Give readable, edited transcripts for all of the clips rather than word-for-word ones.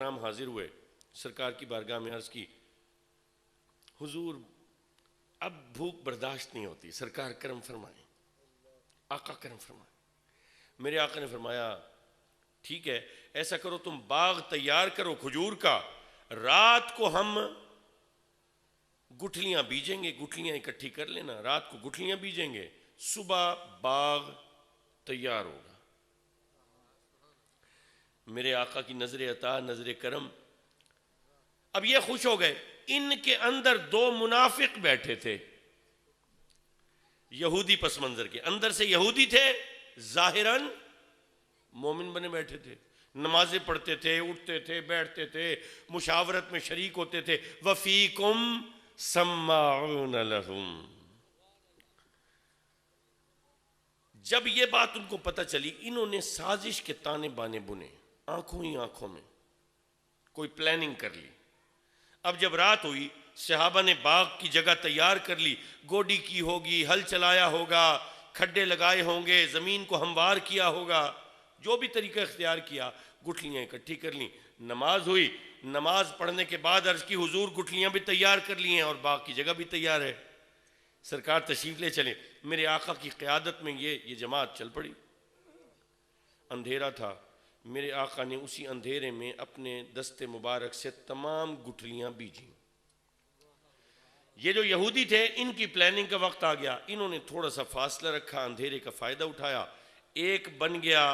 نام حاضر ہوئے، سرکار کی بارگاہ میں عرض کی، حضور اب بھوک برداشت نہیں ہوتی، سرکار کرم فرمائیں، آقا کرم فرمائیں۔ میرے آقا نے فرمایا ٹھیک ہے، ایسا کرو تم باغ تیار کرو کھجور کا، رات کو ہم گٹھلیاں بیجیں گے، گٹھلیاں اکٹھی کر لینا، رات کو گٹھلیاں بیجیں گے، صبح باغ تیار ہوگا۔ میرے آقا کی نظر عطا، نظر کرم، اب یہ خوش ہو گئے۔ ان کے اندر دو منافق بیٹھے تھے، یہودی پس منظر کے، اندر سے یہودی تھے، ظاہراً مومن بنے بیٹھے تھے، نمازیں پڑھتے تھے، اٹھتے تھے، بیٹھتے تھے، مشاورت میں شریک ہوتے تھے۔ وَفِيكُمْ سَمَّاعُونَ لَهُمْ۔ جب یہ بات ان کو پتہ چلی، انہوں نے سازش کے تانے بانے بنے، آنکھوں ہی آنکھوں میں کوئی پلاننگ کر لی۔ اب جب رات ہوئی، صحابہ نے باغ کی جگہ تیار کر لی، گوڈی کی ہوگی، ہل چلایا ہوگا، کھڈے لگائے ہوں گے، زمین کو ہموار کیا ہوگا، جو بھی طریقہ اختیار کیا، گٹھلیاں اکٹھی کر لیں۔ نماز ہوئی، نماز پڑھنے کے بعد عرض کی حضور گٹھلیاں بھی تیار کر لی ہیں اور باغ کی جگہ بھی تیار ہے، سرکار تشریف لے چلیں۔ میرے آقا کی قیادت میں یہ جماعت چل پڑی۔ اندھیرا تھا، میرے آقا نے اسی اندھیرے میں اپنے دست مبارک سے تمام گٹھلیاں بیجیں۔ یہ جو یہودی تھے، ان کی پلاننگ کا وقت آ گیا، انہوں نے تھوڑا سا فاصلہ رکھا، اندھیرے کا فائدہ اٹھایا، ایک بن گیا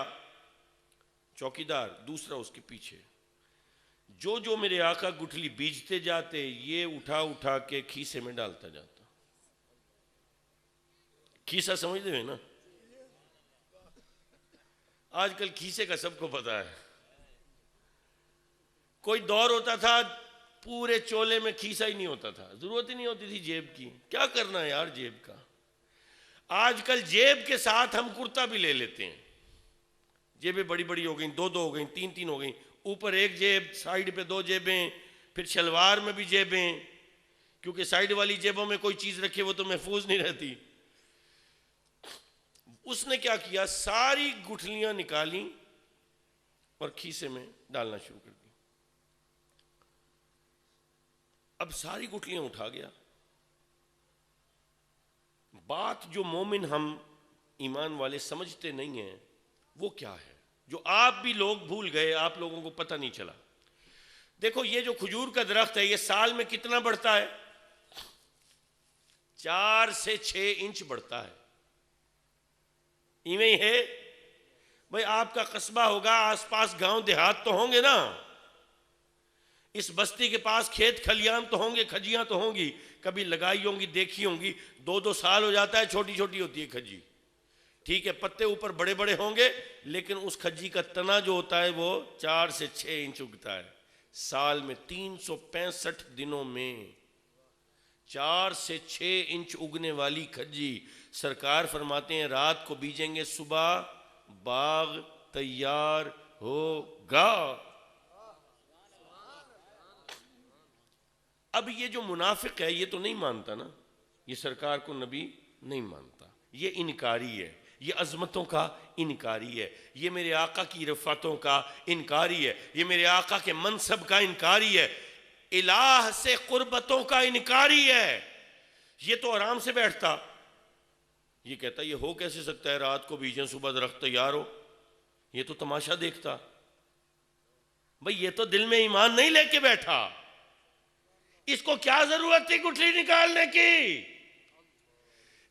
چوکیدار، دوسرا اس کے پیچھے۔ جو میرے آقا گٹھلی بیجتے جاتے، یہ اٹھا اٹھا کے کھیسے میں ڈالتا جاتا۔ کھیسا سمجھتے ہیں نا؟ آج کل کھیسے کا سب کو پتا ہے۔ کوئی دور ہوتا تھا پورے چولے میں کھیسا ہی نہیں ہوتا تھا، ضرورت ہی نہیں ہوتی تھی جیب کی، کیا کرنا ہے یار جیب کا۔ آج کل جیب کے ساتھ ہم کرتا بھی لے لیتے ہیں، جیبیں بڑی بڑی ہو گئیں، دو ہو گئیں، تین ہو گئیں، اوپر ایک جیب، سائیڈ پہ دو جیبیں، پھر شلوار میں بھی جیبیں، کیونکہ سائیڈ والی جیبوں میں کوئی چیز رکھے وہ تو محفوظ نہیں رہتی۔ اس نے کیا کیا، ساری گٹھلیاں نکالیں اور کھیسے میں ڈالنا شروع کر دی۔ اب ساری گٹھلیاں اٹھا گیا۔ بات جو مومن ہم ایمان والے سمجھتے نہیں ہیں وہ کیا ہے، جو آپ بھی لوگ بھول گئے، آپ لوگوں کو پتہ نہیں چلا۔ دیکھو یہ جو کھجور کا درخت ہے، یہ سال میں کتنا بڑھتا ہے؟ 4 سے 6 انچ بڑھتا ہے۔ ایویں ہے بھئی، آپ کا قصبہ ہوگا، آس پاس گاؤں دیہات تو ہوں گے نا، اس بستی کے پاس کھیت کھلیان تو ہوں گے، کھجیاں تو ہوں گی، کبھی لگائی ہوں گی، دیکھی ہوں گی۔ 2 سال ہو جاتا ہے، چھوٹی چھوٹی ہوتی ہے کھجی، ٹھیک ہے، پتے اوپر بڑے بڑے ہوں گے، لیکن اس کھجی کا تنا جو ہوتا ہے وہ 4 سے 6 انچ اگتا ہے۔ سال میں 365 دنوں میں 4 سے 6 انچ اگنے والی کھجی، سرکار فرماتے ہیں رات کو بیجیں گے، صبح باغ تیار ہوگا۔ اب یہ جو منافق ہے یہ تو نہیں مانتا نا، یہ سرکار کو نبی نہیں مانتا، یہ انکاری ہے، یہ عظمتوں کا انکاری ہے، یہ میرے آقا کی رفعتوں کا انکاری ہے، یہ میرے آقا کے منصب کا انکاری ہے، الہ سے قربتوں کا انکاری ہے۔ یہ تو آرام سے بیٹھتا، یہ کہتا یہ ہو کیسے سکتا ہے رات کو بیجیں صبح درخت تیار ہو، یہ تو تماشا دیکھتا۔ بھئی یہ تو دل میں ایمان نہیں لے کے بیٹھا، اس کو کیا ضرورت تھی گٹھلی نکالنے کی؟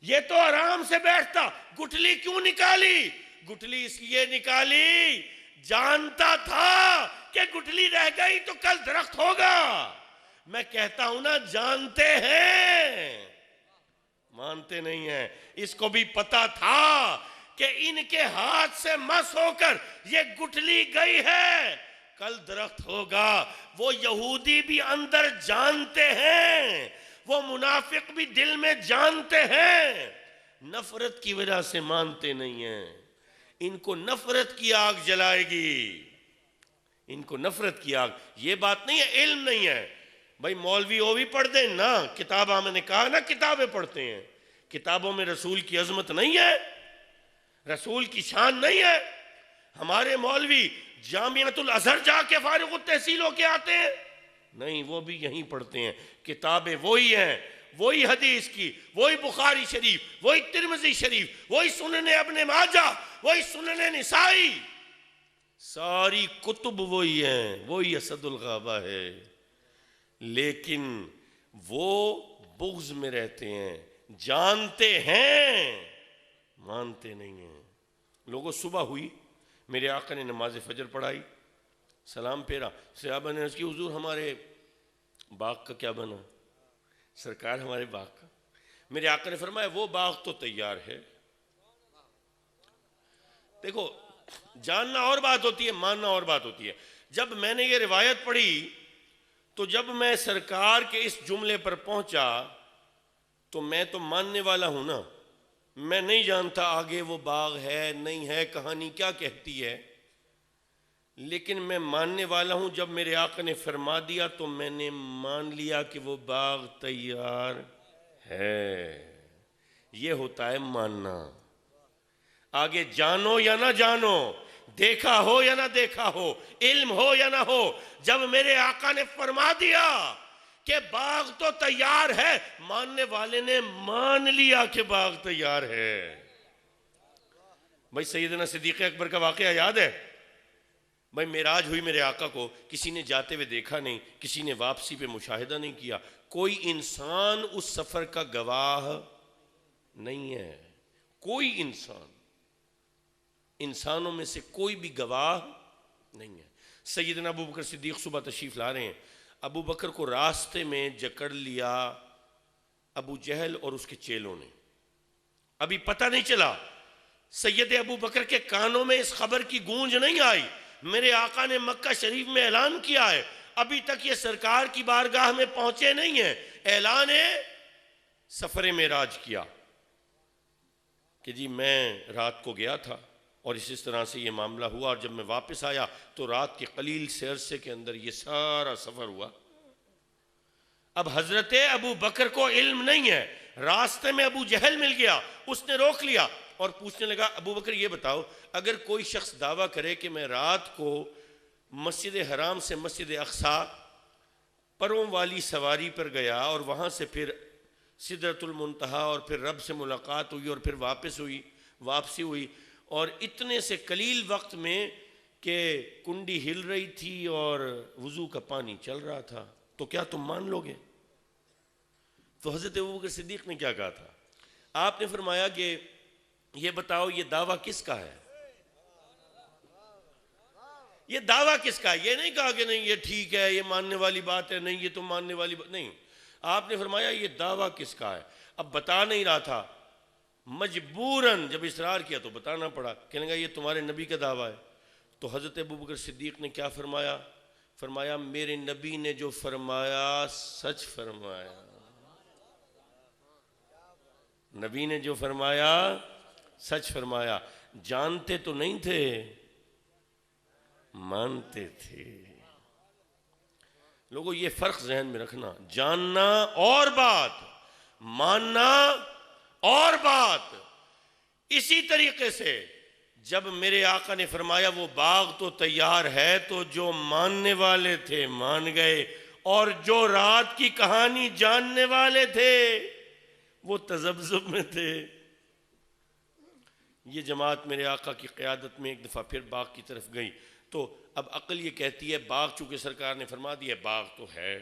یہ تو آرام سے بیٹھتا۔ گٹھلی کیوں نکالی؟ گٹھلی اس لیے نکالی، جانتا تھا کہ گٹھلی رہ گئی تو کل درخت ہوگا۔ میں کہتا ہوں نا، جانتے ہیں، مانتے نہیں ہیں۔ اس کو بھی پتا تھا کہ ان کے ہاتھ سے مس ہو کر یہ گٹھلی گئی ہے، کل درخت ہوگا۔ وہ یہودی بھی اندر جانتے ہیں، وہ منافق بھی دل میں جانتے ہیں، نفرت کی وجہ سے مانتے نہیں ہیں۔ ان کو نفرت کی آگ جلائے گی، ان کو نفرت کی آگ۔ یہ بات نہیں ہے علم نہیں ہے، بھائی مولوی وہ بھی پڑھ دیں نا، کتاباں میں نے کہا نا کتابیں پڑھتے ہیں، کتابوں میں رسول کی عظمت نہیں ہے، رسول کی شان نہیں ہے۔ ہمارے مولوی جامعۃ الازہر جا کے فارغ التحصیل ہو کے آتے ہیں؟ نہیں، وہ بھی یہیں پڑھتے ہیں، کتابیں وہی ہیں، وہی حدیث کی، وہی بخاری شریف، وہی ترمذی شریف، وہی سنن ابن ماجہ، وہی سنن نسائی، ساری کتب وہی ہیں، وہی اسد الغابہ ہے، لیکن وہ بغض میں رہتے ہیں، جانتے ہیں مانتے نہیں ہیں۔ لوگوں صبح ہوئی، میرے آقا نے نماز فجر پڑھائی، سلام پھیرا، صحابہ نے عرض کی حضور ہمارے باغ کا کیا بنا؟ سرکار ہمارے باغ کا، میرے آقا نے فرمایا وہ باغ تو تیار ہے۔ دیکھو، جاننا اور بات ہوتی ہے، ماننا اور بات ہوتی ہے۔ جب میں نے یہ روایت پڑھی تو جب میں سرکار کے اس جملے پر پہنچا تو میں تو ماننے والا ہوں نا، میں نہیں جانتا آگے وہ باغ ہے نہیں ہے، کہانی کیا کہتی ہے، لیکن میں ماننے والا ہوں۔ جب میرے آقا نے فرما دیا تو میں نے مان لیا کہ وہ باغ تیار ہے۔ یہ ہوتا ہے ماننا۔ آگے جانو یا نہ جانو، دیکھا ہو یا نہ دیکھا ہو، علم ہو یا نہ ہو، جب میرے آقا نے فرما دیا کہ باغ تو تیار ہے، ماننے والے نے مان لیا کہ باغ تیار ہے۔ بھائی سیدنا صدیق اکبر کا واقعہ یاد ہے؟ بھائی معراج ہوئی میرے آقا کو، کسی نے جاتے ہوئے دیکھا نہیں، کسی نے واپسی پہ مشاہدہ نہیں کیا، کوئی انسان اس سفر کا گواہ نہیں ہے، کوئی انسانوں میں سے کوئی بھی گواہ نہیں ہے۔ سیدنا ابو بکر صدیق صبح تشریف لا رہے ہیں، ابو بکر کو راستے میں جکڑ لیا ابو جہل اور اس کے چیلوں نے۔ ابھی پتہ نہیں چلا، سید ابو بکر کے کانوں میں اس خبر کی گونج نہیں آئی، میرے آقا نے مکہ شریف میں اعلان کیا ہے، ابھی تک یہ سرکار کی بارگاہ میں پہنچے نہیں ہیں، اعلان سفر معراج کیا کہ جی میں رات کو گیا تھا اور اس طرح سے یہ معاملہ ہوا، اور جب میں واپس آیا تو رات کے قلیل سے عرصے کے اندر یہ سارا سفر ہوا۔ اب حضرت ابو بکر کو علم نہیں ہے، راستے میں ابو جہل مل گیا، اس نے روک لیا اور پوچھنے لگا ابو بکر یہ بتاؤ، اگر کوئی شخص دعویٰ کرے کہ میں رات کو مسجد حرام سے مسجد اقصیٰ پروں والی سواری پر گیا اور وہاں سے پھر سدرۃ المنتہا اور پھر رب سے ملاقات ہوئی اور پھر واپسی ہوئی اور اتنے سے قلیل وقت میں کہ کنڈی ہل رہی تھی اور وضو کا پانی چل رہا تھا، تو کیا تم مان لو گے؟ تو حضرت ابوبکر صدیق نے کیا کہا تھا؟ آپ نے فرمایا کہ یہ بتاؤ یہ دعویٰ کس کا ہے؟ یہ دعویٰ کس کا ہے؟ یہ نہیں کہا کہ نہیں یہ ٹھیک ہے، یہ ماننے والی بات ہے، نہیں یہ تو ماننے والی بات نہیں۔ آپ نے فرمایا یہ دعویٰ کس کا ہے؟ اب بتا نہیں رہا تھا، مجبوراً جب اصرار کیا تو بتانا پڑا، کہنے گا یہ تمہارے نبی کا دعویٰ ہے۔ تو حضرت ابوبکر صدیق نے کیا فرمایا؟ فرمایا میرے نبی نے جو فرمایا سچ فرمایا، نبی نے جو فرمایا سچ فرمایا۔ جانتے تو نہیں تھے، مانتے تھے۔ لوگوں یہ فرق ذہن میں رکھنا، جاننا اور بات، ماننا اور بات۔ اسی طریقے سے جب میرے آقا نے فرمایا وہ باغ تو تیار ہے تو جو ماننے والے تھے مان گئے، اور جو رات کی کہانی جاننے والے تھے وہ تذبذب میں تھے۔ یہ جماعت میرے آقا کی قیادت میں ایک دفعہ پھر باغ کی طرف گئی تو اب عقل یہ کہتی ہے باغ چونکہ سرکار نے فرما دیا باغ تو ہے،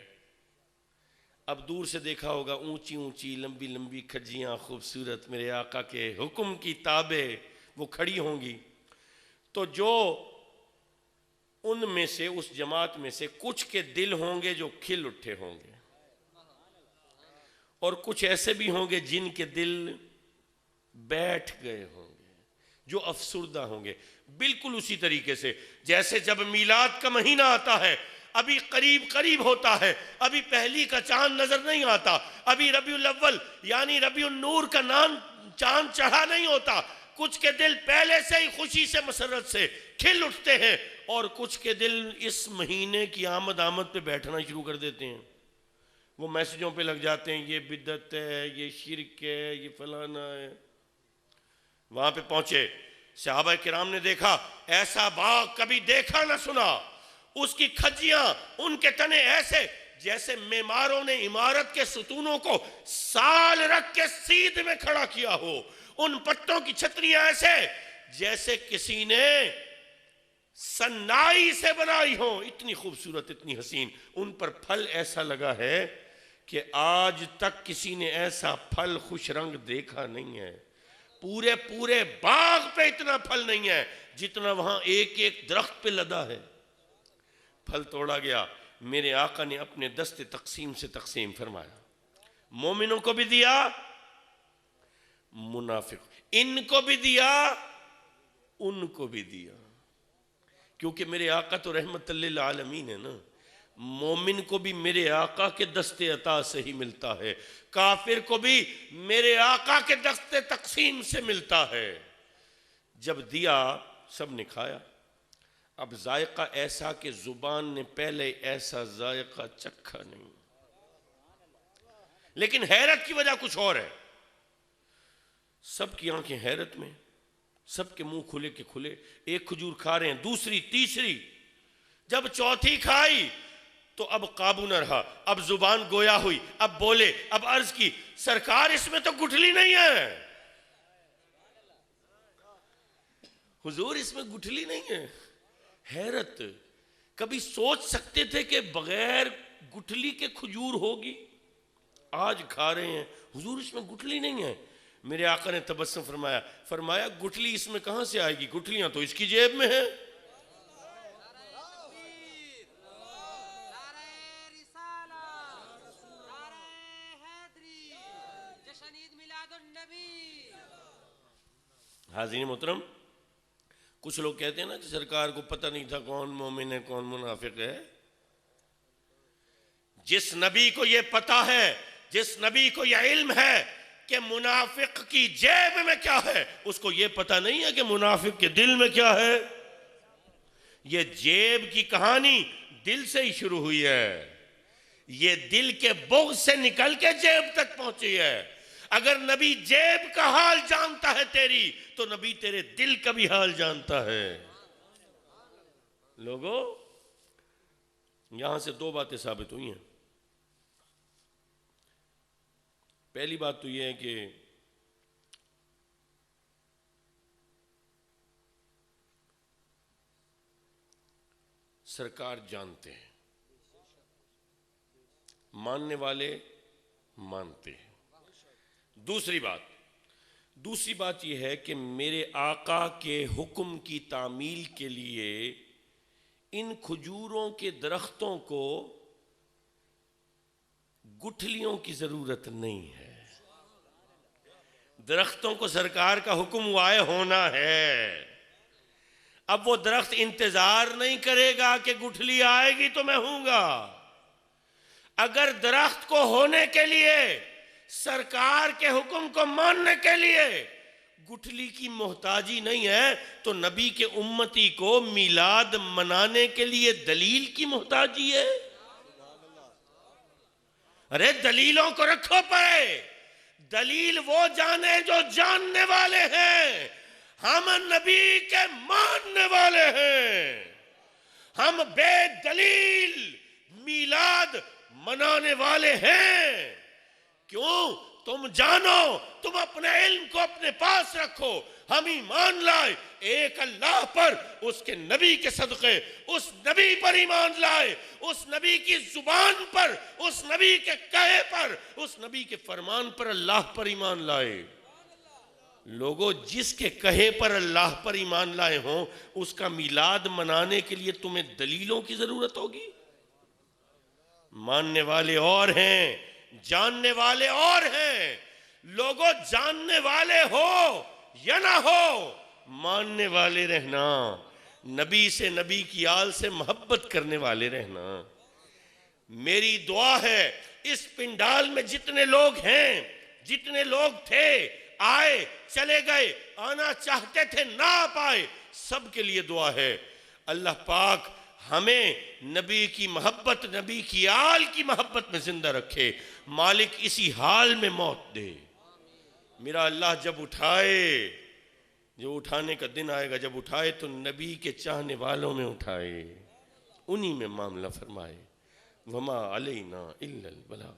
اب دور سے دیکھا ہوگا اونچی اونچی لمبی لمبی کھجیاں خوبصورت میرے آقا کے حکم کی تابع وہ کھڑی ہوں گی، تو جو ان میں سے اس جماعت میں سے کچھ کے دل ہوں گے جو کھل اٹھے ہوں گے، اور کچھ ایسے بھی ہوں گے جن کے دل بیٹھ گئے ہوں گے، جو افسردہ ہوں گے۔ بالکل اسی طریقے سے جیسے جب میلاد کا مہینہ آتا ہے، ابھی قریب ہوتا ہے، ابھی پہلی کا چاند نظر نہیں آتا، ابھی ربیع الاول یعنی ربیع النور کا چاند چڑھا نہیں ہوتا، کچھ کے دل پہلے سے ہی خوشی سے مسرت سے کھل اٹھتے ہیں، اور کچھ کے دل اس مہینے کی آمد پہ بیٹھنا شروع کر دیتے ہیں، وہ میسجوں پہ لگ جاتے ہیں یہ بدعت ہے، یہ شرک ہے، یہ فلانا ہے۔ وہاں پہ پہنچے، صحابہ کرام نے دیکھا ایسا باغ کبھی دیکھا نہ سنا، اس کی کھجیاں، ان کے تنے ایسے جیسے معماروں نے عمارت کے ستونوں کو سال رکھ کے سیدھ میں کھڑا کیا ہو، ان پتوں کی چھتریاں ایسے جیسے کسی نے سنائی سے بنائی ہوں، اتنی خوبصورت، اتنی حسین، ان پر پھل ایسا لگا ہے کہ آج تک کسی نے ایسا پھل خوش رنگ دیکھا نہیں ہے، پورے باغ پہ اتنا پھل نہیں ہے جتنا وہاں ایک ایک درخت پہ لدا ہے۔ پھل توڑا گیا، میرے آقا نے اپنے دست تقسیم سے تقسیم فرمایا، مومنوں کو بھی دیا، منافق ان کو بھی دیا، ان کو بھی دیا، کیونکہ میرے آقا تو رحمت للعالمین ہے نا، مومن کو بھی میرے آقا کے دست عطا سے ہی ملتا ہے، کافر کو بھی میرے آقا کے دست تقسیم سے ملتا ہے۔ جب دیا سب نے کھایا، اب ذائقہ ایسا کہ زبان نے پہلے ایسا ذائقہ چکھا نہیں، لیکن حیرت کی وجہ کچھ اور ہے، سب کی آنکھیں حیرت میں، سب کے منہ کھلے کے کھلے، ایک کھجور کھا رہے ہیں، دوسری، تیسری، جب چوتھی کھائی تو اب قابو نہ رہا، اب زبان گویا ہوئی، اب بولے، اب عرض کی سرکار اس میں تو گٹھلی نہیں ہے، حضور اس میں گٹھلی نہیں ہے۔ حیرت، کبھی سوچ سکتے تھے کہ بغیر گٹھلی کے کھجور ہوگی؟ آج کھا رہے ہیں، حضور اس میں گٹھلی نہیں ہے۔ میرے آقا نے تبسم فرمایا گٹھلی اس میں کہاں سے آئے گی، گٹھلیاں تو اس کی جیب میں ہیں۔ حاضرین محترم، کچھ لوگ کہتے ہیں نا کہ سرکار کو پتہ نہیں تھا کون مومن ہے کون منافق ہے۔ جس نبی کو یہ پتہ ہے، جس نبی کو یہ علم ہے کہ منافق کی جیب میں کیا ہے، اس کو یہ پتہ نہیں ہے کہ منافق کے دل میں کیا ہے۔ یہ جیب کی کہانی دل سے ہی شروع ہوئی ہے، یہ دل کے بغض سے نکل کے جیب تک پہنچی ہے۔ اگر نبی جیب کا حال جانتا ہے تیری، تو نبی تیرے دل کا بھی حال جانتا ہے۔ لوگوں، یہاں سے دو باتیں ثابت ہوئی ہیں۔ پہلی بات تو یہ ہے کہ سرکار جانتے ہیں، ماننے والے مانتے ہیں۔ دوسری بات یہ ہے کہ میرے آقا کے حکم کی تعمیل کے لیے ان کھجوروں کے درختوں کو گٹھلیوں کی ضرورت نہیں ہے۔ درختوں کو سرکار کا حکم وائے ہونا ہے۔ اب وہ درخت انتظار نہیں کرے گا کہ گٹھلی آئے گی تو میں ہوں گا۔ اگر درخت کو ہونے کے لیے، سرکار کے حکم کو ماننے کے لیے گٹھلی کی محتاجی نہیں ہے، تو نبی کے امتی کو میلاد منانے کے لیے دلیل کی محتاجی ہے؟ ارے دلیلوں کو رکھو پڑے، دلیل وہ جانے جو جاننے والے ہیں، ہم نبی کے ماننے والے ہیں۔ ہم بے دلیل میلاد منانے والے ہیں۔ کیوں؟ تم جانو، تم اپنے علم کو اپنے پاس رکھو، ہم ایمان لائے ایک اللہ پر، اس کے نبی کے صدقے، اس نبی پر ایمان لائے، اس نبی کی زبان پر، اس نبی کے کہے پر، اس نبی کے فرمان پر، اللہ پر ایمان لائے۔ لوگوں، جس کے کہے پر اللہ پر ایمان لائے ہوں، اس کا میلاد منانے کے لیے تمہیں دلیلوں کی ضرورت ہوگی؟ ماننے والے اور ہیں، جاننے والے اور ہیں۔ لوگوں، جاننے والے ہو یا نہ ہو، ماننے والے رہنا، نبی سے، نبی کی آل سے محبت کرنے والے رہنا۔ میری دعا ہے اس پنڈال میں جتنے لوگ ہیں، جتنے لوگ تھے، آئے چلے گئے، آنا چاہتے تھے نہ آ پائے، سب کے لیے دعا ہے اللہ پاک ہمیں نبی کی محبت، نبی کی آل کی محبت میں زندہ رکھے، مالک اسی حال میں موت دے۔ میرا اللہ جب اٹھائے جو اٹھانے کا دن آئے گا، جب اٹھائے تو نبی کے چاہنے والوں میں اٹھائے، انہی میں معاملہ فرمائے۔ وما علینا الا البلاغ۔